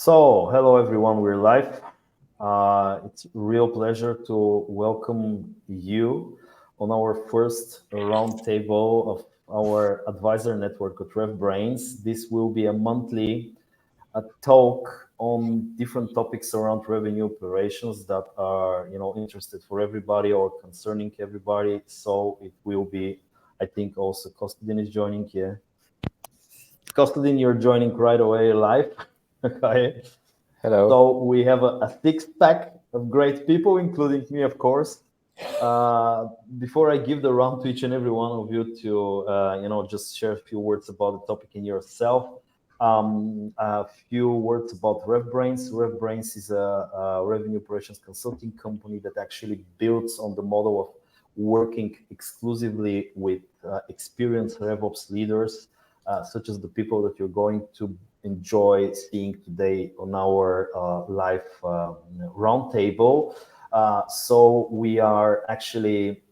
So, hello everyone, we're live. It's a real pleasure to welcome you on our first roundtable of our advisor network at RevBrains. This will be a monthly talk on different topics around revenue operations that are, interested for everybody or concerning everybody. So it will be, I think also Kostadin is joining here. Kostadin, you're joining right away live. Okay. Hello. So we have a six-pack of great people, including me, of course. Before I give the round to each and every one of you to, just share a few words about the topic in yourself. A few words about RevBrains. RevBrains is a revenue operations consulting company that actually builds on the model of working exclusively with experienced RevOps leaders, such as the people that you're going to enjoy seeing today on our live roundtable. So we are actually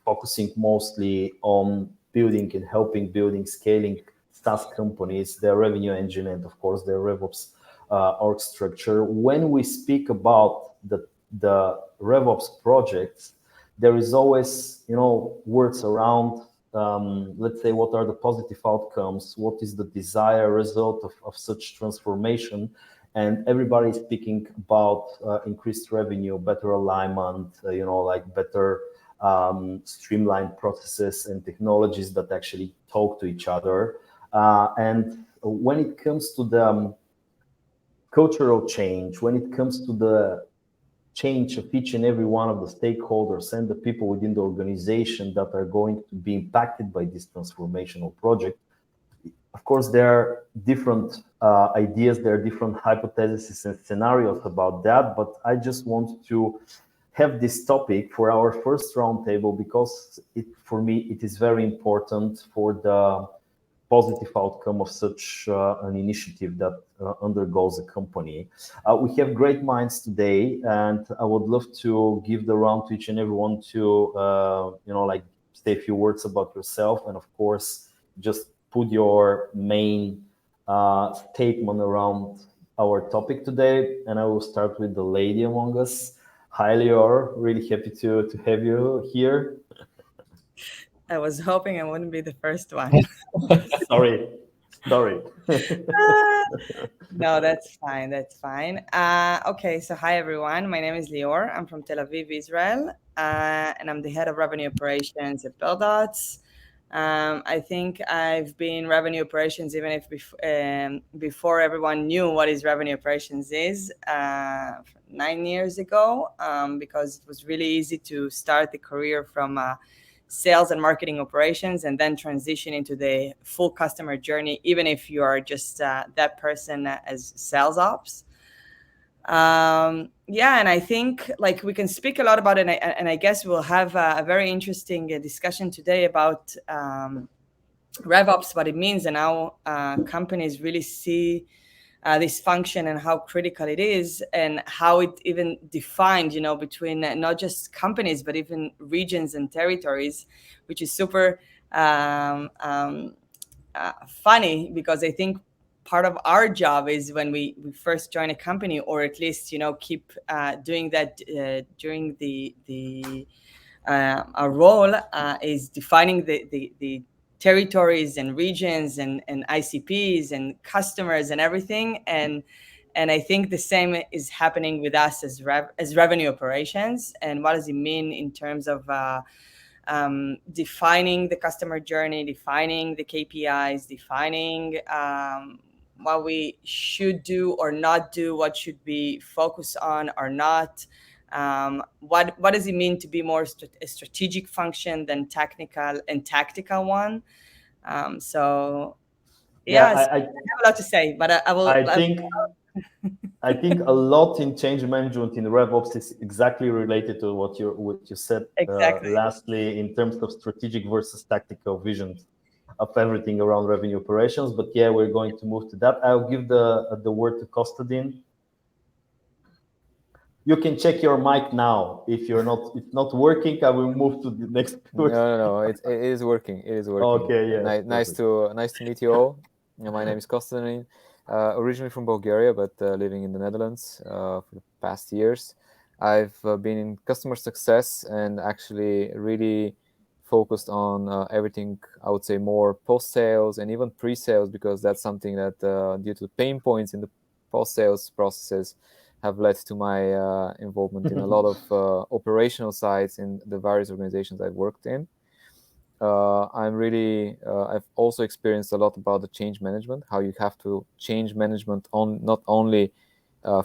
focusing mostly on building and helping building, scaling SaaS companies, their revenue engine, and of course their RevOps org structure. When we speak about the RevOps projects, there is always, words around, let's say, what are the positive outcomes? What is the desired result of such transformation? And everybody is speaking about increased revenue, better alignment, like better streamlined processes and technologies that actually talk to each other. And when it comes to the cultural change, when it comes to the change of each and every one of the stakeholders and the people within the organization that are going to be impacted by this transformational project, of course, there are different ideas, there are different hypotheses and scenarios about that, but I just want to have this topic for our first roundtable because for me, it is very important for the positive outcome of such an initiative that undergoes a company. We have great minds today, and I would love to give the round to each and everyone to, say a few words about yourself, and of course, just put your main statement around our topic today. And I will start with the lady among us. Hi, Lior. Really happy to have you here. I was hoping I wouldn't be the first one. Sorry. No, that's fine. That's fine. Okay, so hi everyone. My name is Lior. I'm from Tel Aviv, Israel, and I'm the head of revenue operations at Belldots. I think I've been revenue operations even if before everyone knew what is revenue operations is 9 years ago, because it was really easy to start the career from sales and marketing operations and then transition into the full customer journey, even if you are just that person as sales ops. And I think like we can speak a lot about it, and I guess we'll have a very interesting discussion today about RevOps, what it means, and how companies really see this function and how critical it is, and how it even defined, between not just companies, but even regions and territories, which is super funny, because I think part of our job is when we first join a company, or at least, keep doing that during our role, is defining the territories and regions and ICPs and customers and everything. And I think the same is happening with us as revenue operations. And what does it mean in terms of defining the customer journey, defining the KPIs, defining what we should do or not do, what should be focused on or not. What does it mean to be more a strategic function than technical and tactical one? I have a lot to say, but I will. I think a lot in change management in RevOps is exactly related to what you said. Exactly. Lastly, in terms of strategic versus tactical visions of everything around revenue operations. But yeah, we're going to move to that. I'll give the word to Kostadin. You can check your mic now. If it's not working, I will move to the next person. No, it is working. It is working. Okay, yeah. Nice to meet you all. My name is Kostadin. originally from Bulgaria, but living in the Netherlands for the past years. I've been in customer success and actually really focused on everything, I would say, more post-sales and even pre-sales, because that's something that, due to the pain points in the post-sales processes, have led to my involvement in a lot of operational sides in the various organizations I've worked in. I've also experienced a lot about the change management, how you have to change management on not only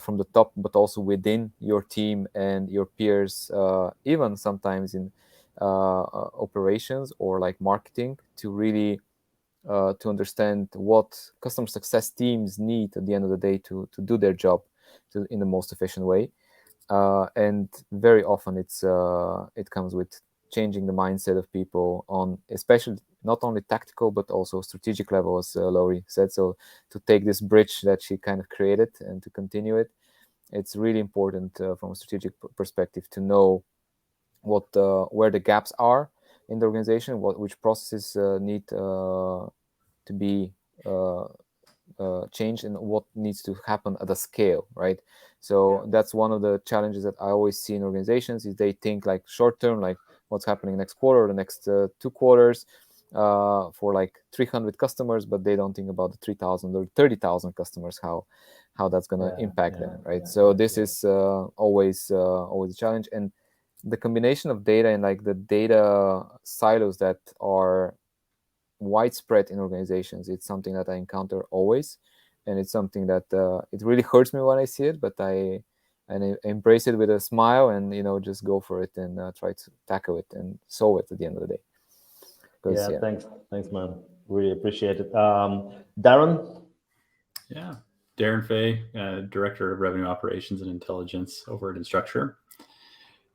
from the top, but also within your team and your peers, even sometimes in operations or like marketing, to really to understand what customer success teams need at the end of the day to do their job in the most efficient way. And very often it comes with changing the mindset of people on, especially not only tactical but also strategic level, as Laurie said. So to take this bridge that she kind of created and to continue it, it's really important from a strategic perspective to know what where the gaps are in the organization, which processes need to be changed, and what needs to happen at a scale, right? So that's one of the challenges that I always see in organizations, is they think like short term, like what's happening next quarter or the next 2 quarters for like 300 customers, but they don't think about the 3,000 or 30,000 customers, how that's going to impact them, right? So this is always a challenge. And the combination of data and like the data silos that are widespread in organizations, it's something that I encounter always, and it's something that it really hurts me when I see it, but I embrace it with a smile, and just go for it and try to tackle it and solve it at the end of the day. Yeah, thanks, man. Really appreciate it. Darren. Yeah, Darren Fay, Director of Revenue Operations and Intelligence over at Instructure.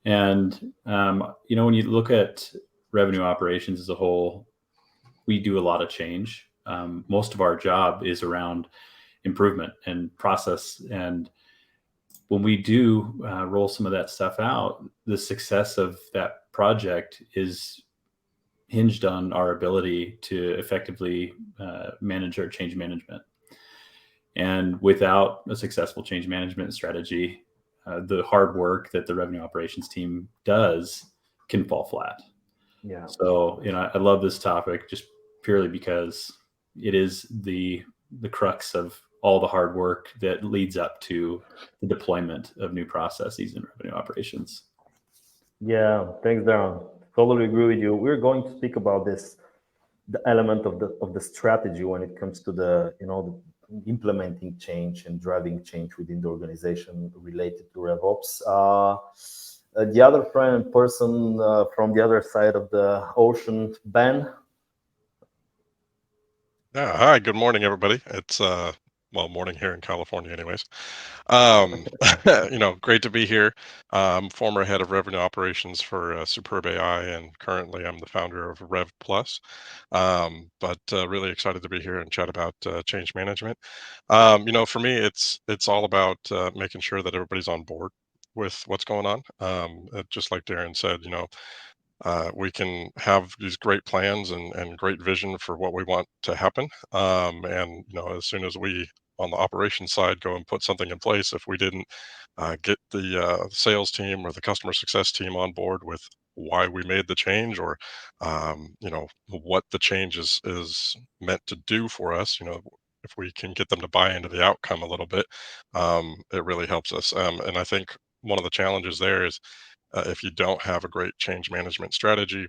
And when you look at revenue operations as a whole, we do a lot of change. Most of our job is around improvement and process. And when we do roll some of that stuff out, the success of that project is hinged on our ability to effectively manage our change management. And without a successful change management strategy, the hard work that the revenue operations team does can fall flat. Yeah. So, I love this topic just purely because it is the crux of all the hard work that leads up to the deployment of new processes in revenue operations. Yeah, thanks, Darren. Totally agree with you. We're going to speak about this, the element of the strategy when it comes to the implementing change and driving change within the organization related to RevOps. The other friend and person from the other side of the ocean, Ben. Yeah, hi, good morning, everybody. It's morning here in California, anyways. Great to be here. Former head of revenue operations for Superb AI, and currently I'm the founder of Rev Plus. But really excited to be here and chat about change management. For me, it's all about making sure that everybody's on board with what's going on. Just like Darren said, we can have these great plans and great vision for what we want to happen. And as soon as we, on the operations side, go and put something in place, if we didn't get the sales team or the customer success team on board with why we made the change, or what the change is meant to do for us, if we can get them to buy into the outcome a little bit, it really helps us. And I think one of the challenges there is, if you don't have a great change management strategy,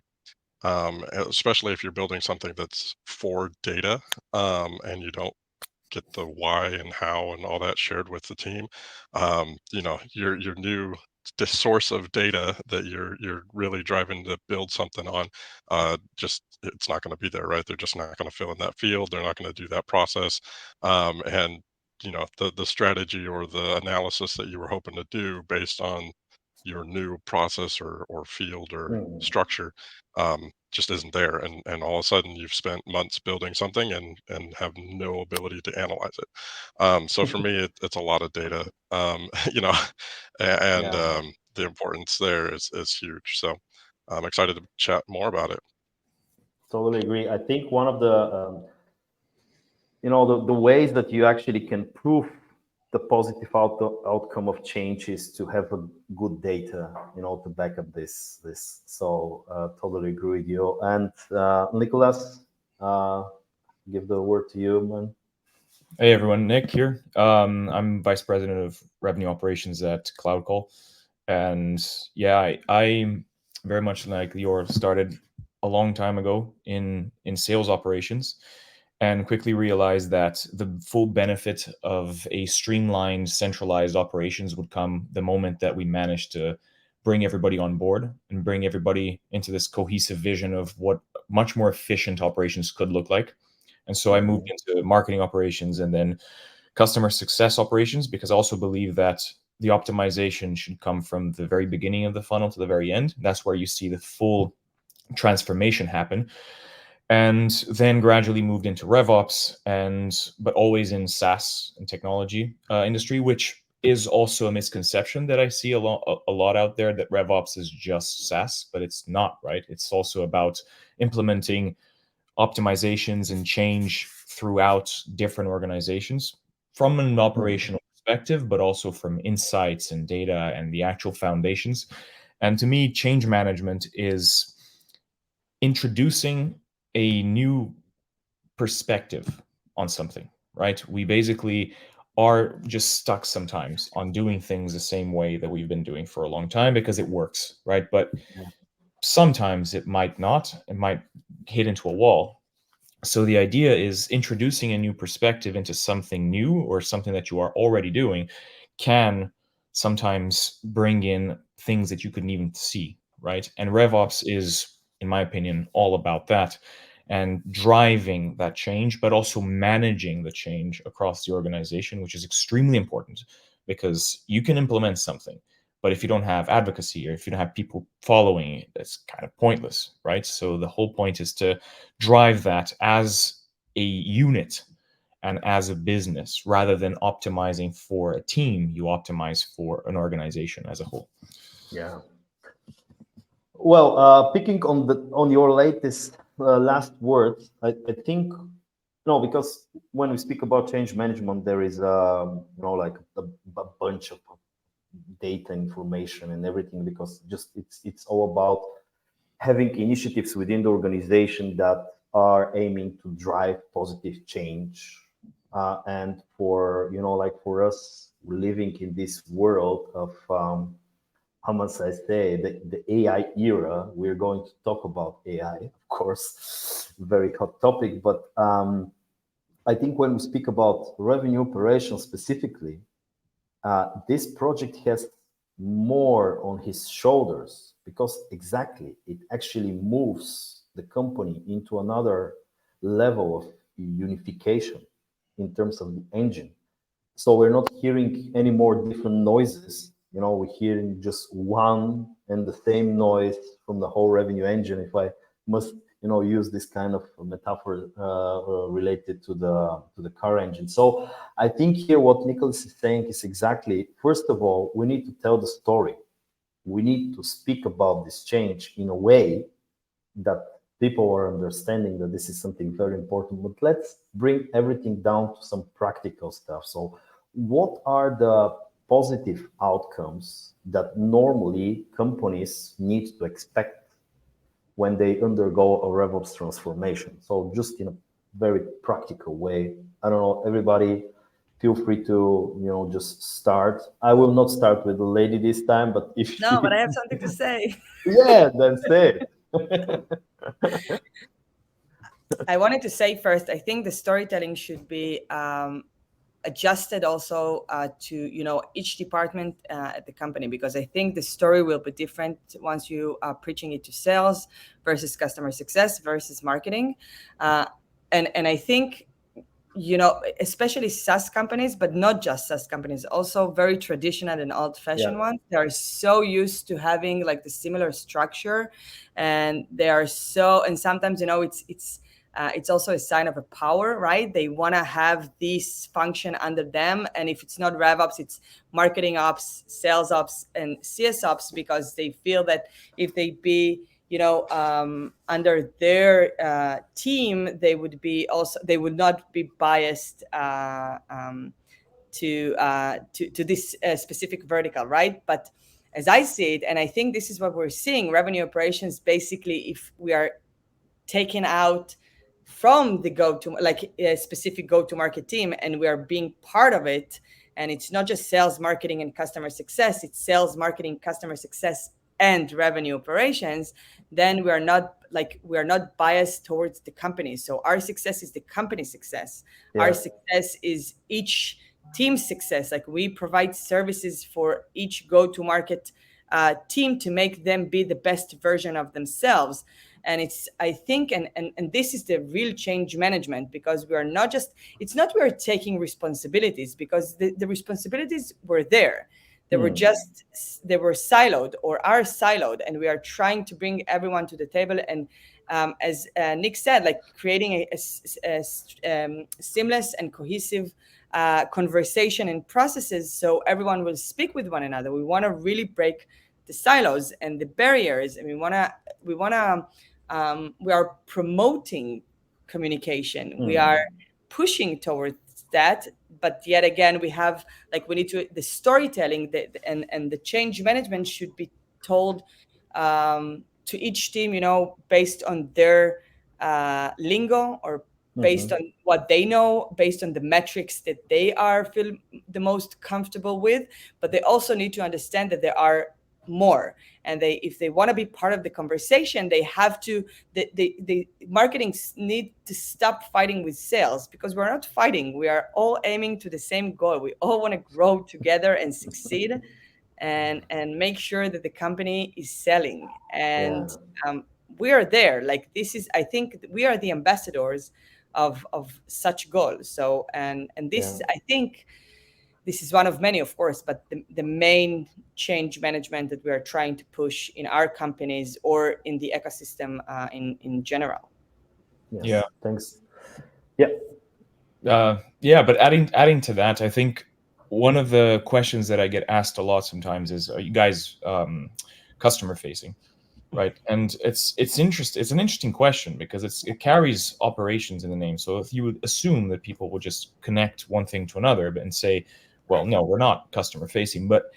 especially if you're building something that's for data, and you don't get the why and how and all that shared with the team, your new the source of data that you're really driving to build something on, just it's not going to be there, right? They're just not going to fill in that field. They're not going to do that process, and the strategy or the analysis that you were hoping to do based on your new process or field or structure just isn't there, and all of a sudden you've spent months building something and have no ability to analyze it. So for me, it's a lot of data, and the importance there is huge. So I'm excited to chat more about it. Totally agree. I think one of the the ways that you actually can prove the positive outcome of change is to have a good data, to back up this. So totally agree with you. And Nicholas, give the word to you, man. Hey everyone, Nick here. I'm Vice President of Revenue Operations at CloudCall. And yeah, I very much like Lior started a long time ago in sales operations, and quickly realized that the full benefit of a streamlined, centralized operations would come the moment that we managed to bring everybody on board and bring everybody into this cohesive vision of what much more efficient operations could look like. And so I moved into marketing operations and then customer success operations, because I also believe that the optimization should come from the very beginning of the funnel to the very end. That's where you see the full transformation happen. And then gradually moved into RevOps, but always in SaaS and technology industry, which is also a misconception that I see a lot out there, that RevOps is just SaaS, but it's not, right? It's also about implementing optimizations and change throughout different organizations from an operational perspective, but also from insights and data and the actual foundations. And to me, change management is introducing a new perspective on something, right? We basically are just stuck sometimes on doing things the same way that we've been doing for a long time because it works, right? But sometimes it might not, it might hit into a wall. So the idea is introducing a new perspective into something new or something that you are already doing can sometimes bring in things that you couldn't even see, right? And RevOps is, in my opinion, all about that and driving that change, but also managing the change across the organization, which is extremely important, because you can implement something, but if you don't have advocacy or if you don't have people following it, that's kind of pointless, right? So the whole point is to drive that as a unit and as a business, rather than optimizing for a team. You optimize for an organization as a whole. Yeah. Well, picking on your latest last words, I think because when we speak about change management, there is like a bunch of data information and everything, because just it's all about having initiatives within the organization that are aiming to drive positive change. And for for us living in this world of how must I say, the AI era, we're going to talk about AI, of course, very hot topic. But I think when we speak about revenue operations specifically, this project has more on his shoulders, because exactly it actually moves the company into another level of unification in terms of the engine. So we're not hearing any more different noises. We're hearing just one and the same noise from the whole revenue engine, if I must use this kind of metaphor related to the car engine. So I think here what Nicholas is saying is exactly, first of all, we need to tell the story. We need to speak about this change in a way that people are understanding that this is something very important. But let's bring everything down to some practical stuff. So what are the positive outcomes that normally companies need to expect when they undergo a RevOps transformation? So just in a very practical way, I don't know, everybody feel free to, just start. I will not start with the lady this time, but if No, but I have something to say. Yeah, then say it. I wanted to say first, I think the storytelling should be adjusted also to each department at the company, because I think the story will be different once you are preaching it to sales versus customer success versus marketing, and I think especially SaaS companies, but not just SaaS companies, also very traditional and old-fashioned ones. They are so used to having like the similar structure, and they are and sometimes it's also a sign of a power, right? They want to have this function under them. And if it's not RevOps, it's marketing ops, sales ops, and CS ops, because they feel that if they be, under their team, they would not be biased to this specific vertical, right? But as I see it, and I think this is what we're seeing, revenue operations, basically, if we are taken out from the a specific go-to-market team, and we are being part of it, and it's not just sales, marketing, and customer success, it's sales, marketing, customer success, and revenue operations, then we are not biased towards the company. So our success is the company success. Yeah. Our success is each team's success. Like, we provide services for each go-to-market team to make them be the best version of themselves. And it's, I think, and this is the real change management, because we are not just, it's not we are taking responsibilities, because the responsibilities were there. They were just, they were siloed or are siloed, and we are trying to bring everyone to the table. And as Nick said, like, creating a seamless and cohesive conversation and processes, so everyone will speak with one another. We want to really break the silos and the barriers, and we are promoting communication. We are pushing towards that, but yet again, we need to, the storytelling and the change management should be told to each team, based on their lingo, or based on what they know, based on the metrics that they feel the most comfortable with. But they also need to understand that there are more, and if they want to be part of the conversation, they have to, the marketing need to stop fighting with sales, because we're not fighting. We are all aiming to the same goal. We all want to grow together and succeed, and make sure that the company is selling. And we are there. Like, this is, I think we are the ambassadors of such goals. So and this, I think this is one of many, of course, but the main change management that we are trying to push in our companies or in the ecosystem in general. Yes. Yeah. Thanks. Yeah. But adding to that, I think one of the questions that I get asked a lot sometimes is, are you guys customer facing? Right. And it's an interesting question, because it carries operations in the name. So if you would assume that people would just connect one thing to another and say, well, no, we're not customer facing, but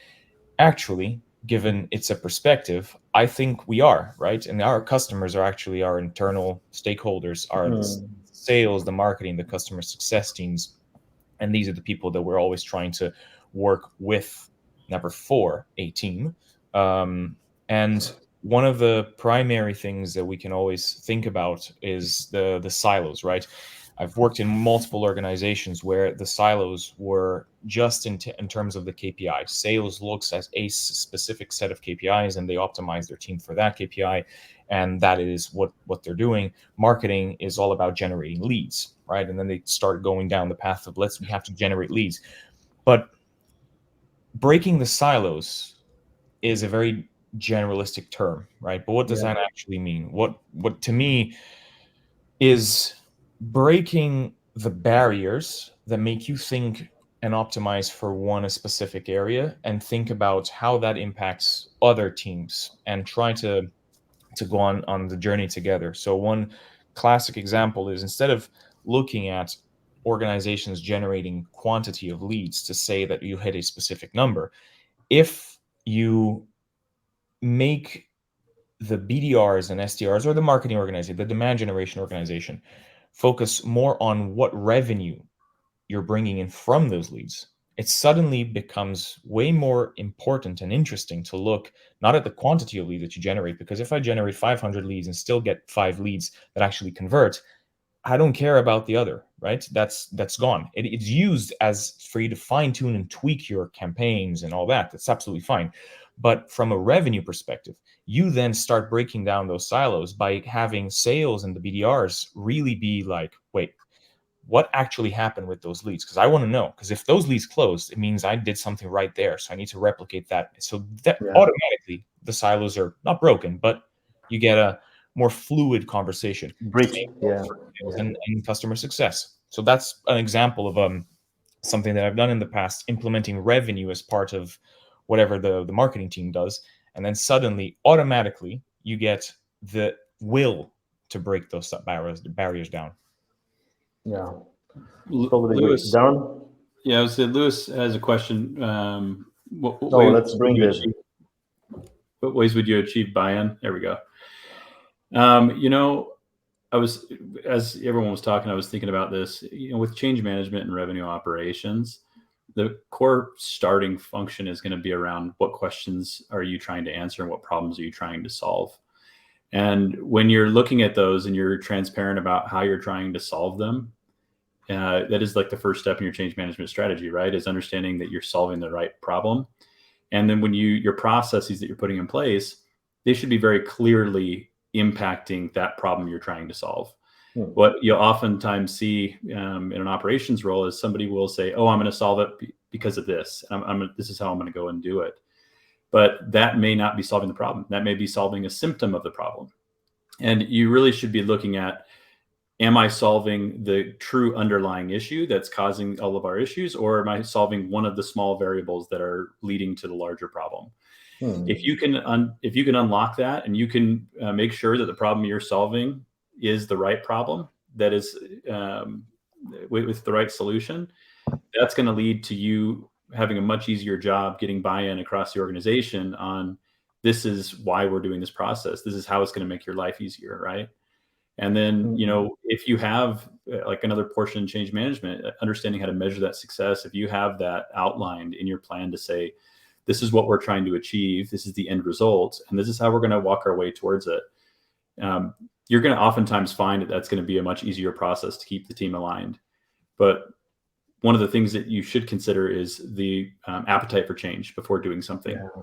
actually, given it's a perspective, I think we are, right? And our customers are actually our internal stakeholders, are the sales, the marketing, the customer success teams. And these are the people that we're always trying to work with, never for a team. And one of the primary things that we can always think about is the silos, right? I've worked in multiple organizations where the silos were just in terms of the KPI. Sales looks at a specific set of KPIs, and they optimize their team for that KPI, and that is what they're doing. Marketing is all about generating leads, right? And then they start going down the path of we have to generate leads. But breaking the silos is a very generalistic term, right? But what does that actually mean? What to me is breaking the barriers that make you think and optimize for a specific area, and think about how that impacts other teams, and try to go on the journey together. So one classic example is, instead of looking at organizations generating quantity of leads to say that you hit a specific number, if you make the BDRs and SDRs, or the marketing organization, the demand generation organization, focus more on what revenue you're bringing in from those leads, it suddenly becomes way more important and interesting to look not at the quantity of leads that you generate, because if I generate 500 leads and still get 5 leads that actually convert, I don't care about the other, right? That's gone. It's used as for you to fine tune and tweak your campaigns and all that. That's absolutely fine. But from a revenue perspective, you then start breaking down those silos by having sales and the BDRs really be like, wait, what actually happened with those leads? Because I want to know, because if those leads closed, it means I did something right there. So I need to replicate that. So that automatically the silos are not broken, but you get a more fluid conversation. Bridge. And customer success. So that's an example of something that I've done in the past, implementing revenue as part of whatever the marketing team does. And then suddenly, automatically, you get the will to break those barriers down. Yeah, totally agree. Lewis, Darren? yeah, I was saying Lewis has a question. What let's bring it. What ways would you achieve buy-in? There we go. I was, as everyone was talking, I was thinking about this, with change management and revenue operations, the core starting function is going to be around what questions are you trying to answer and what problems are you trying to solve. And when you're looking at those and you're transparent about how you're trying to solve them, that is like the first step in your change management strategy, right? Is understanding that you're solving the right problem. And then when your processes that you're putting in place, they should be very clearly impacting that problem you're trying to solve. What you'll oftentimes see in an operations role is somebody will say, oh, I'm going to solve it because of this. This is how I'm going to go and do it. But that may not be solving the problem. That may be solving a symptom of the problem. And you really should be looking at, am I solving the true underlying issue that's causing all of our issues, or am I solving one of the small variables that are leading to the larger problem? If you can unlock that, and you can make sure that the problem you're solving is the right problem, that is with the right solution, that's going to lead to you having a much easier job getting buy-in across the organization on, this is why we're doing this process. This is how it's going to make your life easier, right? And then, if you have like another portion in change management, understanding how to measure that success, if you have that outlined in your plan to say, this is what we're trying to achieve, this is the end result, and this is how we're going to walk our way towards it, you're going to oftentimes find that that's going to be a much easier process to keep the team aligned. But one of the things that you should consider is the appetite for change before doing something. Yeah.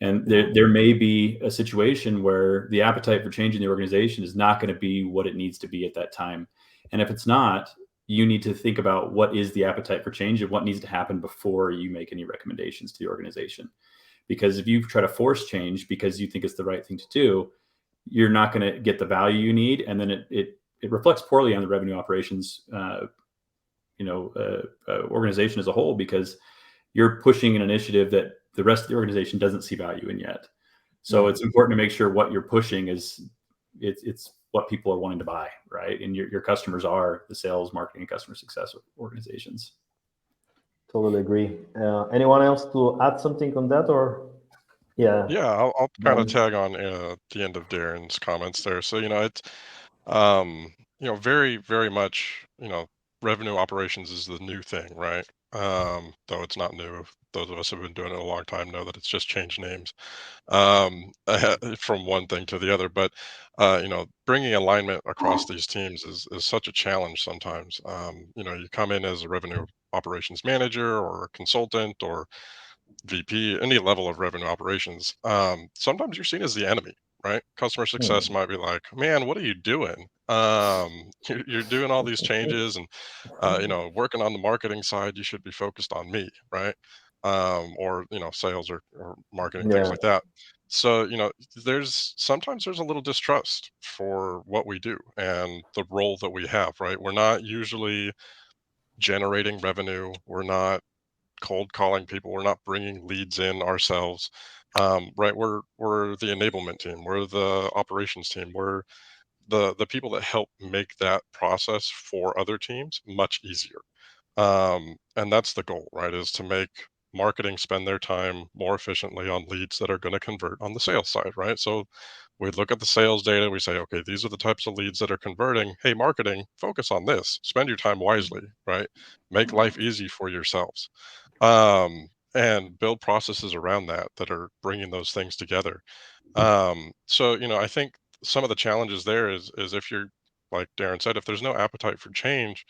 And there may be a situation where the appetite for change in the organization is not going to be what it needs to be at that time. And if it's not, you need to think about what is the appetite for change and what needs to happen before you make any recommendations to the organization. Because if you try to force change because you think it's the right thing to do, you're not going to get the value you need. And then it reflects poorly on the revenue operations organization as a whole, because you're pushing an initiative that the rest of the organization doesn't see value in yet. So it's important to make sure what you're pushing is it's what people are wanting to buy, right? And your customers are the sales, marketing, and customer success organizations. Totally agree. Anyone else to add something on that, or? Yeah. Yeah, I'll kind of tag on the end of Darren's comments there. So, it's, very, very much, revenue operations is the new thing, right? Though it's not new. Those of us who have been doing it a long time know that it's just changed names from one thing to the other. But, bringing alignment across these teams is such a challenge sometimes. You come in as a revenue operations manager or a consultant or VP, any level of revenue operations, sometimes you're seen as the enemy, right? Customer success might be like, man, what are you doing? You're doing all these changes and, working on the marketing side, you should be focused on me, right? Or, sales or marketing, things like that. So, sometimes there's a little distrust for what we do and the role that we have, right? We're not usually generating revenue. We're not cold calling people. We're not bringing leads in ourselves, right? We're the enablement team. We're the operations team. We're the people that help make that process for other teams much easier. And that's the goal, right? Is to make marketing spend their time more efficiently on leads that are going to convert on the sales side, right? So we look at the sales data. We say, okay, these are the types of leads that are converting. Hey, marketing, focus on this. Spend your time wisely, right? Make life easy for yourselves. And build processes around that are bringing those things together. So, I think some of the challenges there is if you're, like Darren said, if there's no appetite for change,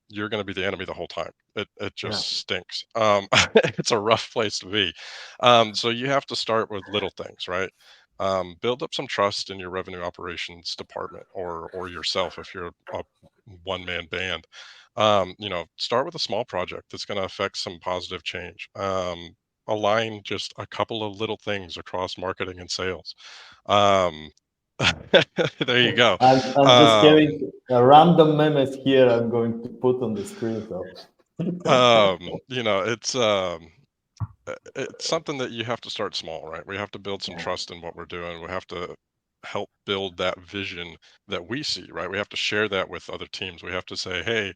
you're going to be the enemy the whole time. It just stinks. It's a rough place to be. So you have to start with little things, right? Build up some trust in your revenue operations department or yourself if you're a one-man band. Start with a small project that's going to affect some positive change. Align just a couple of little things across marketing and sales. There you go. I'm just getting a random memes here. I'm going to put on the screen. So, it's something that you have to start small, right? We have to build some trust in what we're doing. We have to help build that vision that we see, right? We have to share that with other teams. We have to say, hey,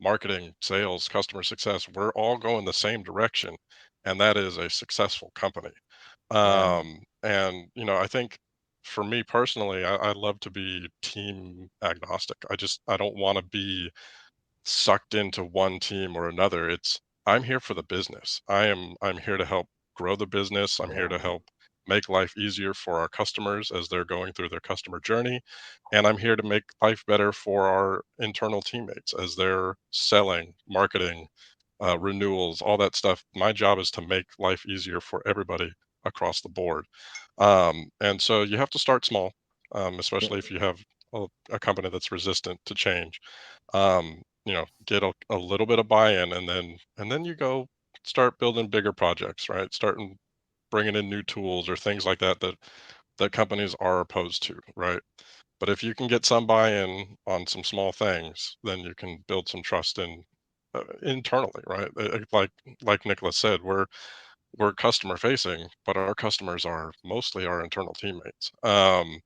marketing, sales, customer success, we're all going the same direction, and that is a successful company. And I think for me personally, I love to be team agnostic. I don't want to be sucked into one team or another. I'm here for the business. I'm here to help grow the business. I'm here to help make life easier for our customers as they're going through their customer journey. And I'm here to make life better for our internal teammates as they're selling, marketing, renewals, all that stuff. My job is to make life easier for everybody across the board. And so you have to start small, especially if you have a company that's resistant to change. Get a little bit of buy-in, and then you go start building bigger projects, right? Starting bringing in new tools or things like that companies are opposed to, right? But if you can get some buy-in on some small things, then you can build some trust internally, right? Like Nicholas said, we're customer facing, but our customers are mostly our internal teammates. And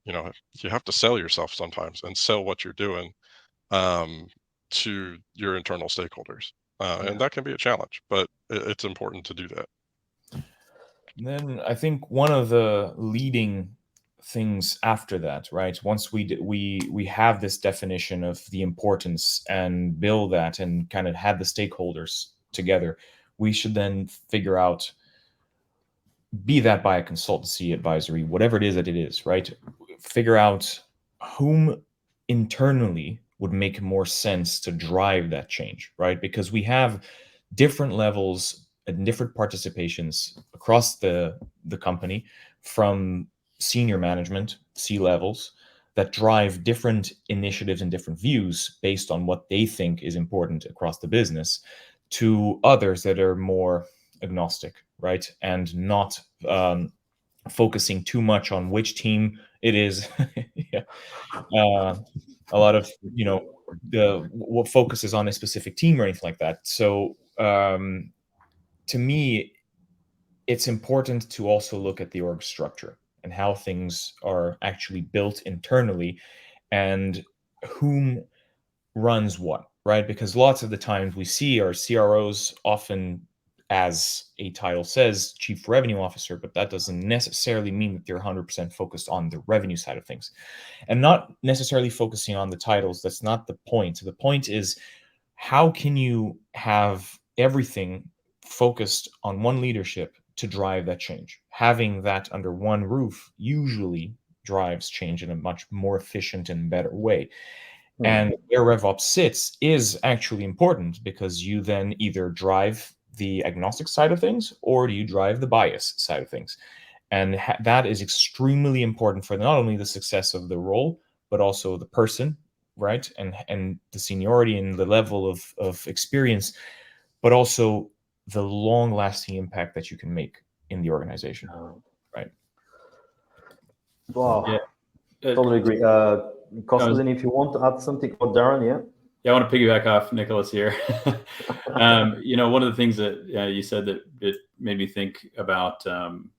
you have to sell yourself sometimes and sell what you're doing um, to your internal stakeholders. And that can be a challenge, but it's important to do that. Then I think one of the leading things after that, right? Once we have this definition of the importance and build that and kind of have the stakeholders together, we should then figure out, be that by a consultancy, advisory, whatever it is that it is, right? Figure out whom internally would make more sense to drive that change, right? Because we have different levels and different participations across the company, from senior management, C-levels, that drive different initiatives and different views based on what they think is important across the business, to others that are more agnostic, right? And not focusing too much on which team it is. Yeah. A lot of, what focuses on a specific team or anything like that. So to me, it's important to also look at the org structure and how things are actually built internally and whom runs what, right? Because lots of the times we see our CROs, often, as a title says, Chief Revenue Officer, but that doesn't necessarily mean that they're 100% focused on the revenue side of things. And not necessarily focusing on the titles, that's not the point. The point is, how can you have everything focused on one leadership to drive that change? Having that under one roof usually drives change in a much more efficient and better way. And where RevOps sits is actually important, because you then either drive the agnostic side of things or do you drive the bias side of things. And that is extremely important for not only the success of the role, but also the person, right? And the seniority and the level of experience, but also the long-lasting impact that you can make in the organization, right? Wow. Yeah. Totally agree. Kostelin, if you want to add something, or Darren, yeah? Yeah, I want to piggyback off Nicholas here. One of the things that you said that it made me think about an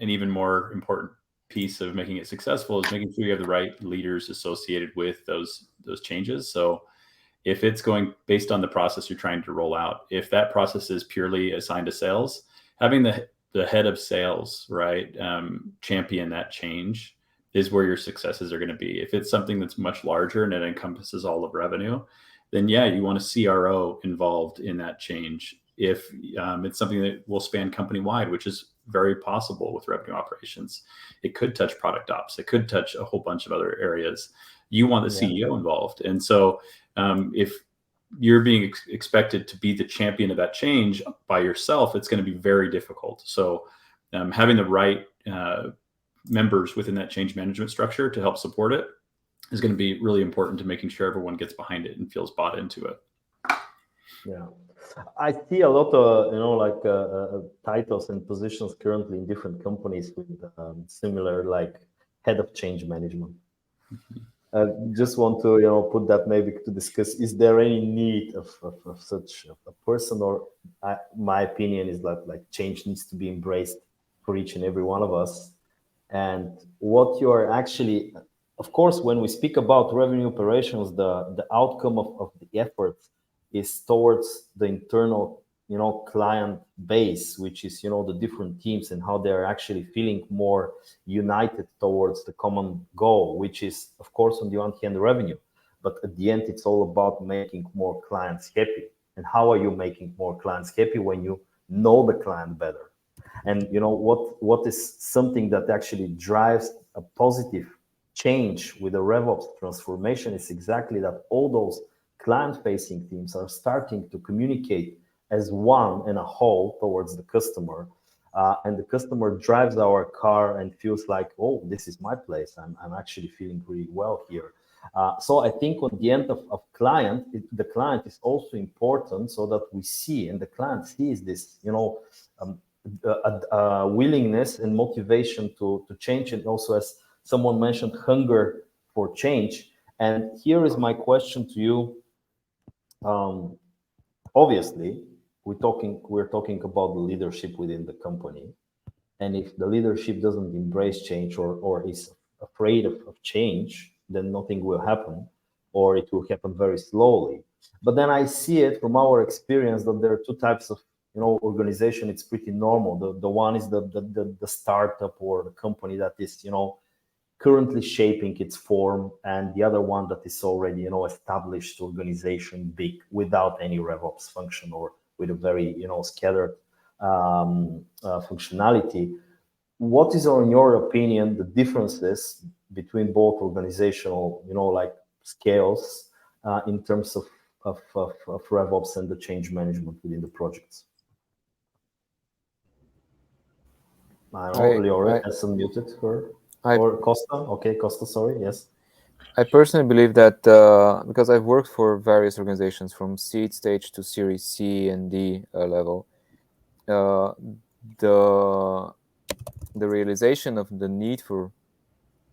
even more important piece of making it successful is making sure you have the right leaders associated with those changes. So if it's going based on the process you're trying to roll out, if that process is purely assigned to sales, having the head of sales, right, champion that change is where your successes are going to be. If it's something that's much larger and it encompasses all of revenue, then yeah, you want a CRO involved in that change. If it's something that will span company-wide, which is very possible with revenue operations, it could touch product ops, it could touch a whole bunch of other areas. You want the CEO involved. And so if you're being expected to be the champion of that change by yourself, it's going to be very difficult. So having the right members within that change management structure to help support it is going to be really important to making sure everyone gets behind it and feels bought into it. Yeah, I see a lot of titles and positions currently in different companies with similar, like, head of change management. Just want to put that maybe to discuss, is there any need of such a person, or my opinion is that, like, change needs to be embraced for each and every one of us, and what you are actually, of course, when we speak about revenue operations, the outcome of the effort is towards the internal, client base, which is, the different teams and how they're actually feeling more united towards the common goal, which is, of course, on the one hand, revenue. But at the end, it's all about making more clients happy. And how are you making more clients happy when you know the client better? And what is something that actually drives a positive change with the RevOps transformation is exactly that all those client-facing teams are starting to communicate as one and a whole towards the customer. And the customer drives our car and feels like, oh, this is my place. I'm actually feeling really well here. So I think on the end of client, the client is also important so that we see, and the client sees this, willingness and motivation to change, and also, as someone mentioned, hunger for change. And here is my question to you. Obviously, we're talking about the leadership within the company, and if the leadership doesn't embrace change or is afraid of change, then nothing will happen, or it will happen very slowly. But then I see it from our experience that there are two types of organization. It's pretty normal. The one is the startup or the company that is currently shaping its form, and the other one that is already established organization, big, without any RevOps function or with a very scattered functionality. What is, in your opinion, the differences between both organizational like scales in terms of RevOps and the change management within the projects? I know Lior has unmuted her. Or Costa. Okay, Costa, sorry. Yes. I personally believe that because I've worked for various organizations from seed stage to Series C and D level, the realization of the need for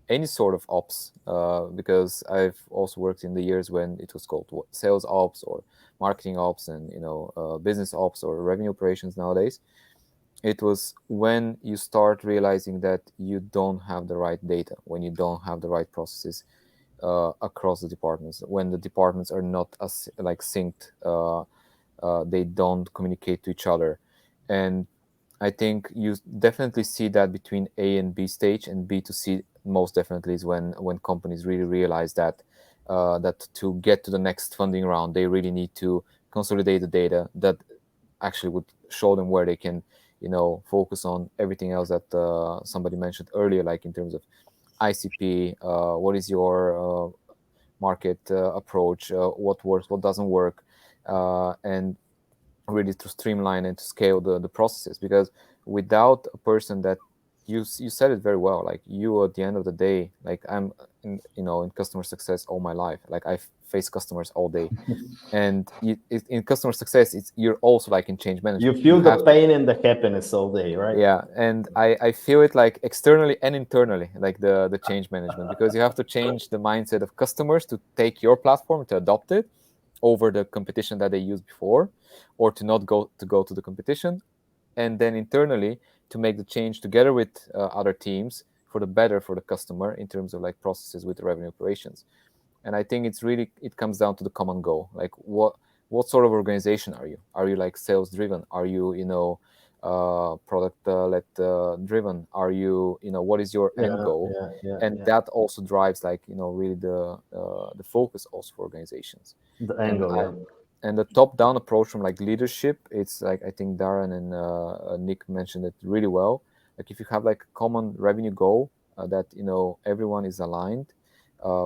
any sort of ops, because I've also worked in the years when it was called sales ops or marketing ops and business ops or revenue operations nowadays. It was when you start realizing that you don't have the right data, when you don't have the right processes across the departments, when the departments are not as synced, they don't communicate to each other. And I think you definitely see that between A and B stage, and B to C most definitely is when companies really realize that that to get to the next funding round, they really need to consolidate the data that actually would show them where they can focus on everything else that somebody mentioned earlier, like in terms of ICP, what is your market approach, what works, what doesn't work, and really to streamline and to scale the processes. Because without a person that you said it very well, like you at the end of the day, like I'm in customer success all my life, like I face customers all day. And in customer success, you're also like in change management. You feel the pain and the happiness all day, right? Yeah, and I feel it like externally and internally, like the change management, because you have to change the mindset of customers to take your platform, to adopt it over the competition that they used before, or to not go to the competition, and then internally to make the change together with other teams for the better for the customer in terms of like processes with revenue operations. And I think it comes down to the common goal. Like what sort of organization are you? Are you like sales driven? Are you product led driven? Are you what is your end goal? That also drives like really the focus also for organizations. The angle, and the top down approach from like leadership, it's like I think Darren and Nick mentioned it really well. Like if you have like a common revenue goal that everyone is aligned.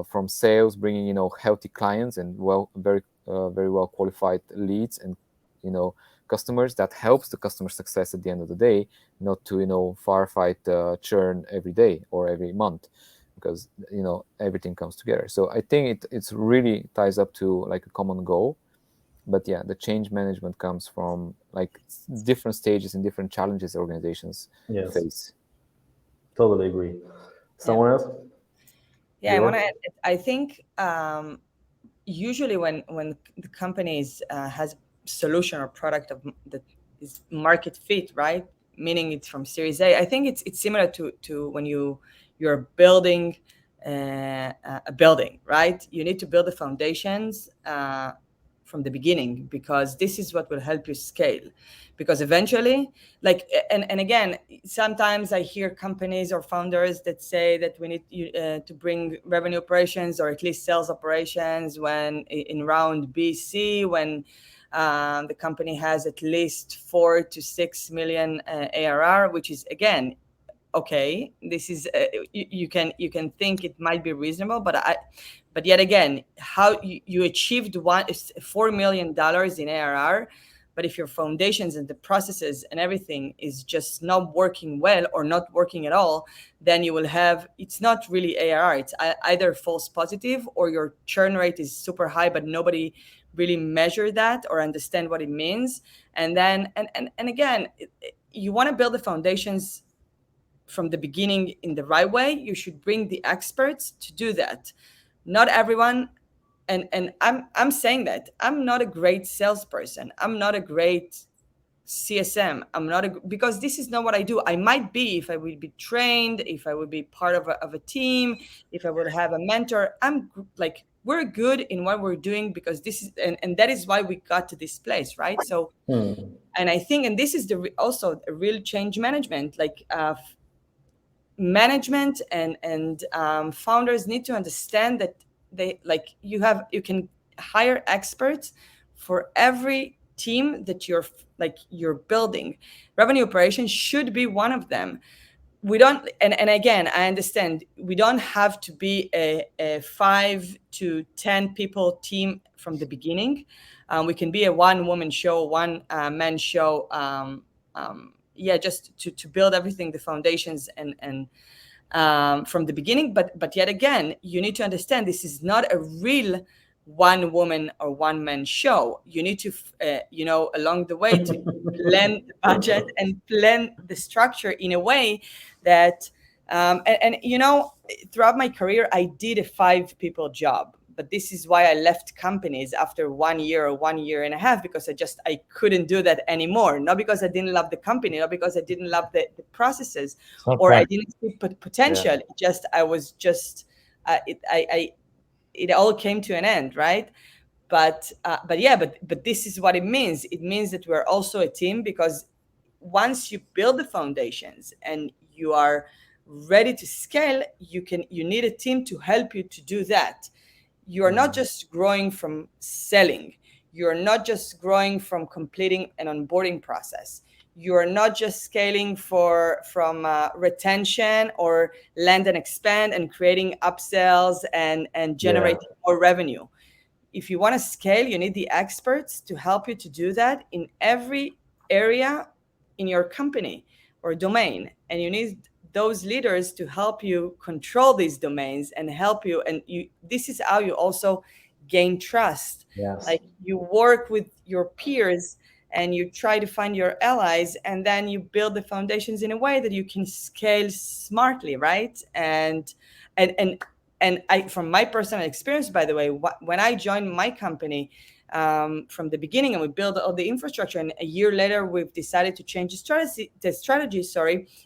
From sales, bringing healthy clients and very well qualified leads and customers, that helps the customer success at the end of the day, not to firefight churn every day or every month, because everything comes together. So I think it's really ties up to like a common goal. But yeah, the change management comes from like different stages and different challenges organizations face. Totally agree. Someone else? Yeah, I want to add, I think usually when the company has a solution or product that is market fit, right? meaning it's from Series A. I think it's similar to when you're building a building, right? You need to build the foundations from the beginning, because this is what will help you scale. Because eventually, like, and again, sometimes I hear companies or founders that say that we need to bring revenue operations, or at least sales operations, when in round B, C, when the company has at least 4 to 6 million ARR, which is, again, okay. This is you can think it might be reasonable, but yet again, how you achieved $4 million in ARR, but if your foundations and the processes and everything is just not working well or not working at all, then you will have, it's not really ARR. It's either false positive, or your churn rate is super high, but nobody really measure that or understand what it means. And then, and again, you want to build the foundations from the beginning in the right way. You should bring the experts to do that. Not everyone, and I'm saying that I'm not a great salesperson. I'm not a great CSM. I'm not because this is not what I do. I might be if I would be trained, if I would be part of a team, if I would have a mentor. I'm like, we're good in what we're doing, because this is, and that is why we got to this place, right? So, and I think, and this is also a real change management, like management and founders need to understand that they, like, you can hire experts for every team that you're building. Revenue operations should be one of them. We don't, and again, I understand we don't have to be a 5 to 10 people team from the beginning. We can be a one-woman show, one man show. Just to build everything, the foundations and from the beginning. But yet again, you need to understand this is not a real one woman or one man show. You need to, along the way, to plan the budget and plan the structure in a way that, throughout my career, I did a 5 people job. But this is why I left companies after 1 year or 1 year and a half, because I couldn't do that anymore. Not because I didn't love the company, not because I didn't love the processes, or I didn't see potential. Yeah. It all came to an end, right? But this is what it means. It means that we're also a team, because once you build the foundations and you are ready to scale, you need a team to help you to do that. You are not just growing from selling. You're not just growing from completing an onboarding process. You are not just scaling from retention or land and expand and creating upsells and generating more revenue. If you want to scale, you need the experts to help you to do that in every area in your company or domain. And you need those leaders to help you control these domains and help you. And this is how you also gain trust. Yes. Like, you work with your peers and you try to find your allies, and then you build the foundations in a way that you can scale smartly, right? And I, from my personal experience, by the way, when I joined my company, from the beginning, and we built all the infrastructure, and a year later we've decided to change the strategy.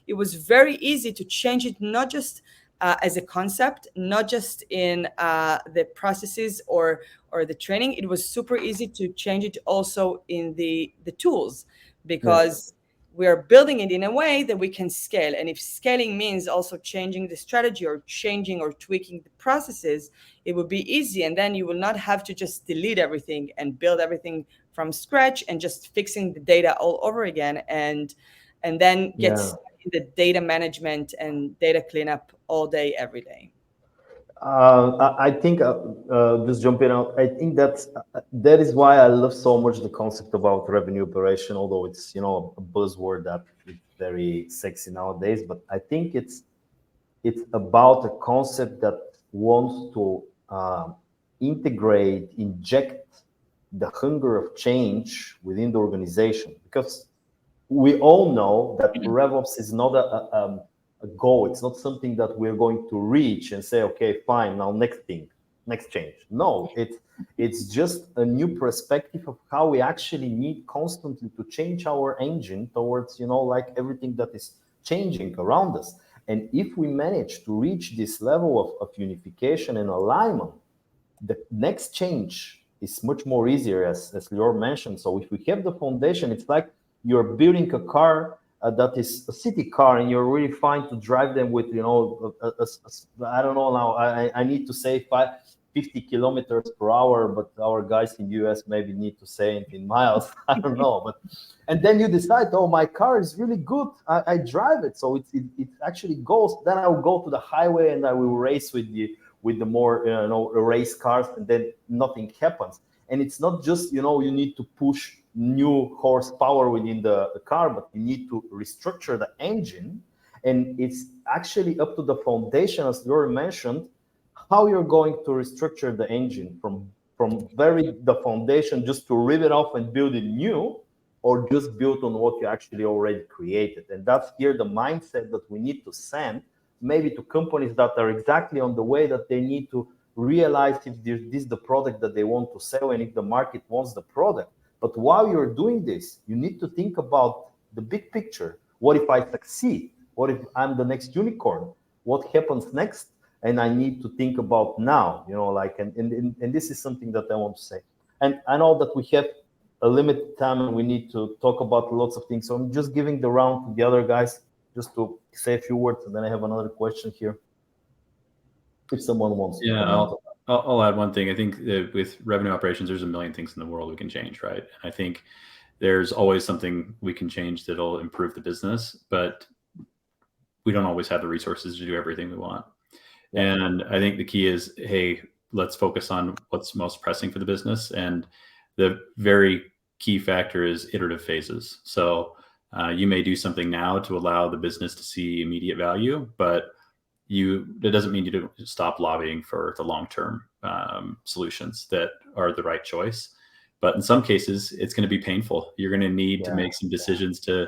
It was very easy to change it, not just as a concept, not just in the processes or the training. It was super easy to change it also in the tools, because we are building it in a way that we can scale. And if scaling means also changing the strategy or changing or tweaking the processes, it will be easy. And then you will not have to just delete everything and build everything from scratch and just fixing the data all over again, and then get stuck in the data management and data cleanup all day, every day. I think, just jumping out, I think that is why I love so much the concept about revenue operation, although it's, a buzzword that is very sexy nowadays. But I think it's about a concept that wants to inject the hunger of change within the organization, because we all know that RevOps is not a goal. It's not something that we're going to reach and say, okay, fine, now next thing. next change. No, it's just a new perspective of how we actually need constantly to change our engine towards, like everything that is changing around us. And if we manage to reach this level of unification and alignment, the next change is much more easier, as Lior mentioned. So if we have the foundation, it's like you're building a car that is a city car, and you're really fine to drive them with, I don't know now, I need to say 50 kilometers per hour, but our guys in US maybe need to say it in miles. I don't know. And then you decide, oh, my car is really good. I drive it. So it actually goes. Then I will go to the highway and I will race with the more, race cars, and then nothing happens. And it's not just, you need to push new horsepower within the car, but you need to restructure the engine. And it's actually up to the foundation, as you mentioned, how you're going to restructure the engine from the foundation, just to rip it off and build it new, or just build on what you actually already created. And that's here the mindset that we need to send maybe to companies that are exactly on the way, that they need to realize if this is the product that they want to sell and if the market wants the product. But while you're doing this, you need to think about the big picture. What if I succeed? What if I'm the next unicorn? What happens next? And I need to think about now, and this is something that I want to say. And I know that we have a limited time and we need to talk about lots of things. So I'm just giving the round to the other guys just to say a few words, and then I have another question here, if someone wants to. Yeah, I'll add one thing. I think that with revenue operations, there's a million things in the world we can change, right? And I think there's always something we can change that'll improve the business, but we don't always have the resources to do everything we want. Yeah. And I think the key is, hey, let's focus on what's most pressing for the business. And the very key factor is iterative phases. So you may do something now to allow the business to see immediate value, but that doesn't mean you don't stop lobbying for the long-term solutions that are the right choice. But in some cases, it's going to be painful. You're going to need to make some decisions to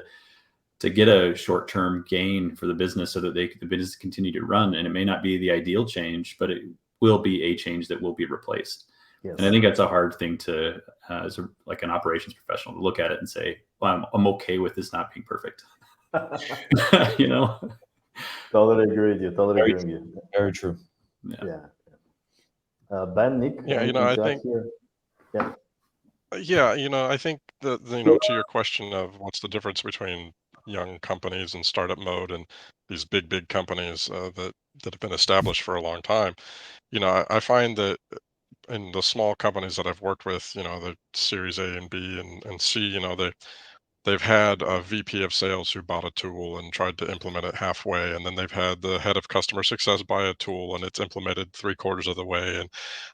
get a short-term gain for the business so that the business continue to run. And it may not be the ideal change, but it will be a change that will be replaced. Yes. And I think that's a hard thing to, as like an operations professional, to look at it and say, well, I'm okay with this not being perfect. Totally agree with you. Very true. Yeah. Ben, Nick. Yeah, I think. Here? Yeah. Yeah, I think to your question of what's the difference between young companies in startup mode and these big companies that have been established for a long time, I find that in the small companies that I've worked with, the Series A and B and C, they've had a VP of sales who bought a tool and tried to implement it halfway, and then they've had the head of customer success buy a tool and it's implemented 3/4 of the way,